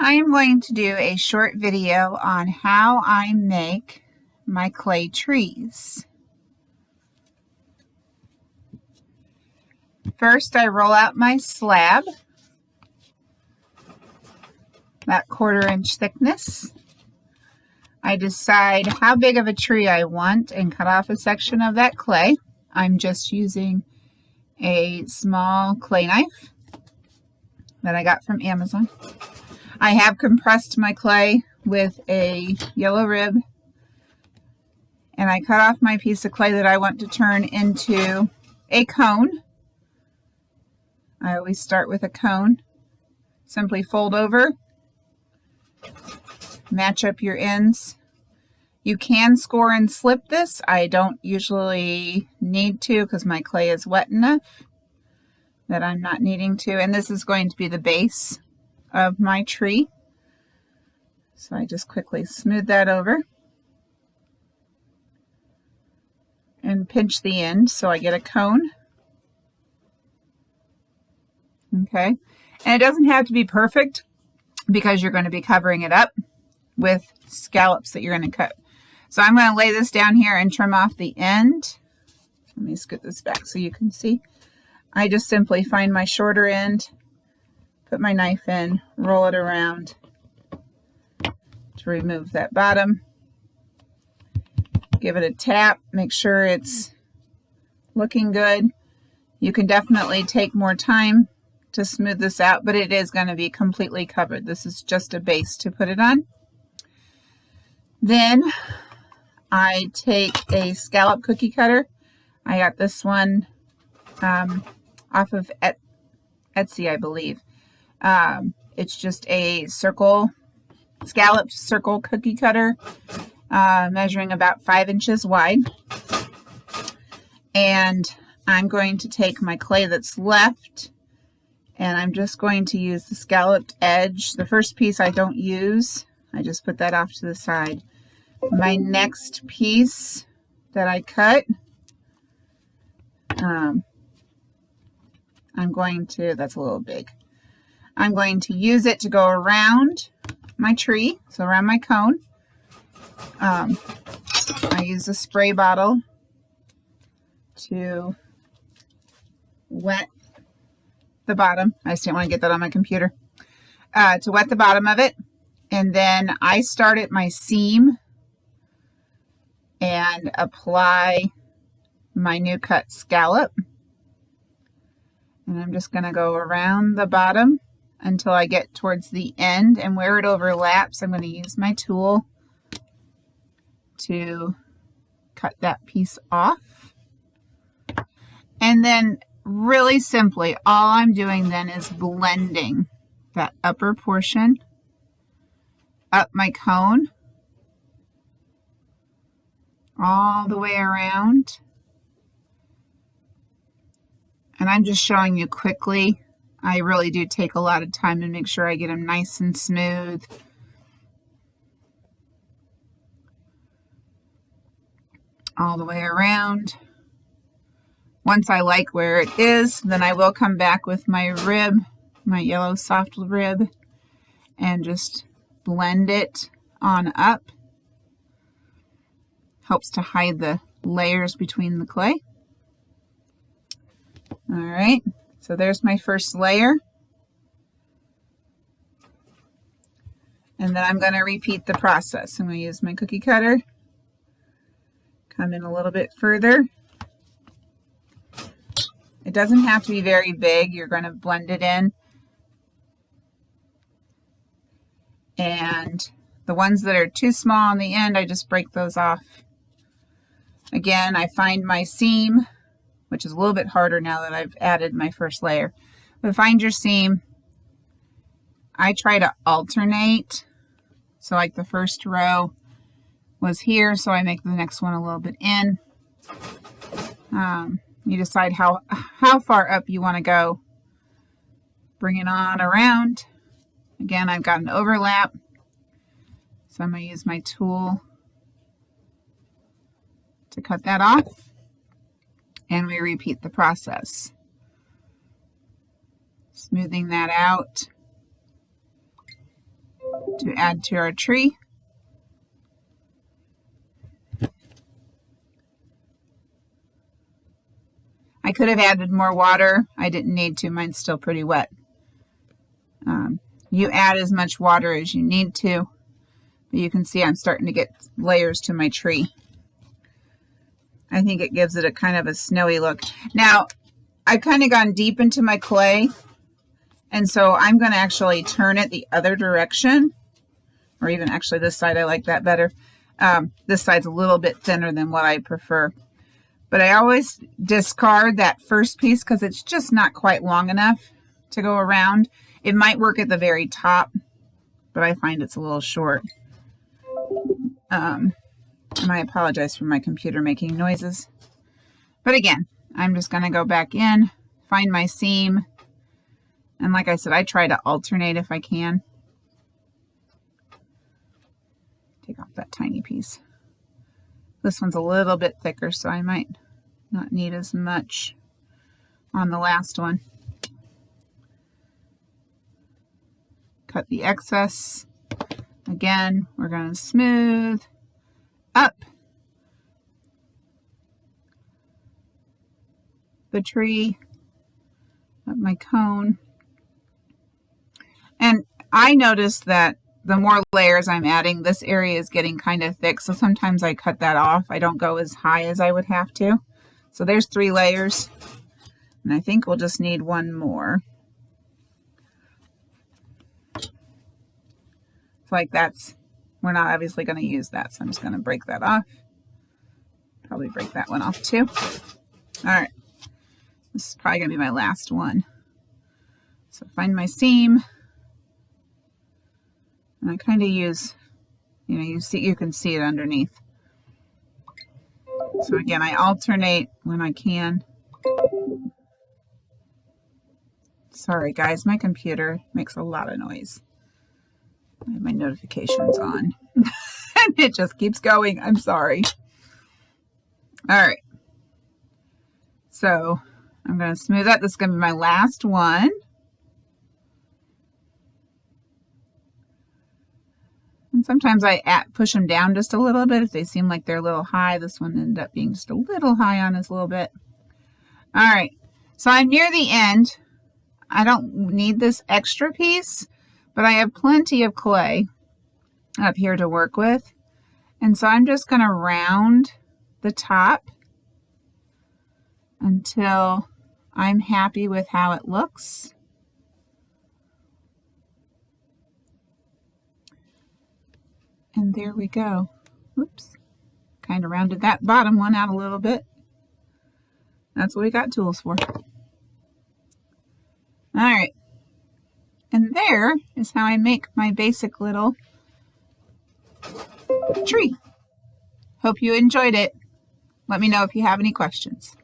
I am going to do a short video on how I make my clay trees. First, I roll out my slab, that 1/4 inch thickness. I decide how big of a tree I want and cut off a section of that clay. I'm just using a small clay knife that I got from Amazon. I have compressed my clay with a yellow rib, and I cut off my piece of clay that I want to turn into a cone. I always start with a cone. Simply fold over, match up your ends. You can score and slip this. I don't usually need to because my clay is wet enough that I'm not needing to. And this is going to be the base of my tree. So I just quickly smooth that over and pinch the end so I get a cone. Okay, and it doesn't have to be perfect because you're going to be covering it up with scallops that you're going to cut. So I'm going to lay this down here and trim off the end. Let me scoot this back so you can see. I just simply find my shorter end, put my knife in, roll it around to remove that bottom. Give it a tap, make sure it's looking good. You can definitely take more time to smooth this out, but it is going to be completely covered. This is just a base to put it on. Then I take a scallop cookie cutter. I got this one off of Etsy, I believe. It's just a scalloped circle cookie cutter, measuring about 5 inches wide. And I'm going to take my clay that's left, and I'm just going to use the scalloped edge. The first piece I don't use. I just put that off to the side. My next piece that I cut, that's a little big. I'm going to use it to go around my tree, so around my cone. I use a spray bottle to wet the bottom. I just didn't want to get that on my computer. To wet the bottom of it. And then I start at my seam and apply my new cut scallop. And I'm just going to go around the bottom until I get towards the end. And where it overlaps, I'm going to use my tool to cut that piece off. And then really simply, all I'm doing then is blending that upper portion up my cone all the way around. And I'm just showing you quickly. I really do take a lot of time to make sure I get them nice and smooth. All the way around. Once I like where it is, then I will come back with my rib, my yellow soft rib, and just blend it on up. Helps to hide the layers between the clay. All right, so there's my first layer. And then I'm going to repeat the process. I'm going to use my cookie cutter, come in a little bit further. It doesn't have to be very big. You're going to blend it in. And the ones that are too small on the end, I just break those off. Again, I find my seam, which is a little bit harder now that I've added my first layer. But find your seam. I try to alternate. So like the first row was here, so I make the next one a little bit in. You decide how far up you want to go. Bring it on around. Again, I've got an overlap, so I'm going to use my tool to cut that off, and we repeat the process. Smoothing that out. to add to our tree. I could have added more water. I didn't need to. Mine's still pretty wet. You add as much water as you need to. But you can see I'm starting to get layers to my tree. I think it gives it a kind of a snowy look. Now, I've kind of gone deep into my clay. And so I'm going to actually turn it the other direction. Or even actually this side, I like that better. This side's a little bit thinner than what I prefer. But I always discard that first piece because it's just not quite long enough to go around. It might work at the very top, but I find it's a little short. And I apologize for my computer making noises. But again, I'm just going to go back in, find my seam. And like I said, I try to alternate if I can. Take off that tiny piece. This one's a little bit thicker, so I might not need as much on the last one. Cut the excess. Again, we're going to smooth up the tree, up my cone. And I noticed that the more layers I'm adding, this area is getting kind of thick, so sometimes I cut that off. I don't go as high as I would have to. So there's 3 layers, and I think we'll just need one more. Like we're not obviously going to use that, so I'm just going to break that off. Probably break that one off too. All right, this is probably going to be my last one. So find my seam, and I kind of use, you can see it underneath. So again, I alternate when I can. Sorry guys, my computer makes a lot of noise. I have my notifications on. And it just keeps going. I'm sorry. All right. So I'm going to smooth that. This is going to be my last one. And sometimes I push them down just a little bit if they seem like they're a little high. This one ended up being just a little high on us a little bit. All right. So I'm near the end. I don't need this extra piece, but I have plenty of clay up here to work with. And so I'm just going to round the top until I'm happy with how it looks. And there we go. Oops. Kind of rounded that bottom one out a little bit. That's what we got tools for. All right. And there is how I make my basic little tree. Hope you enjoyed it. Let me know if you have any questions.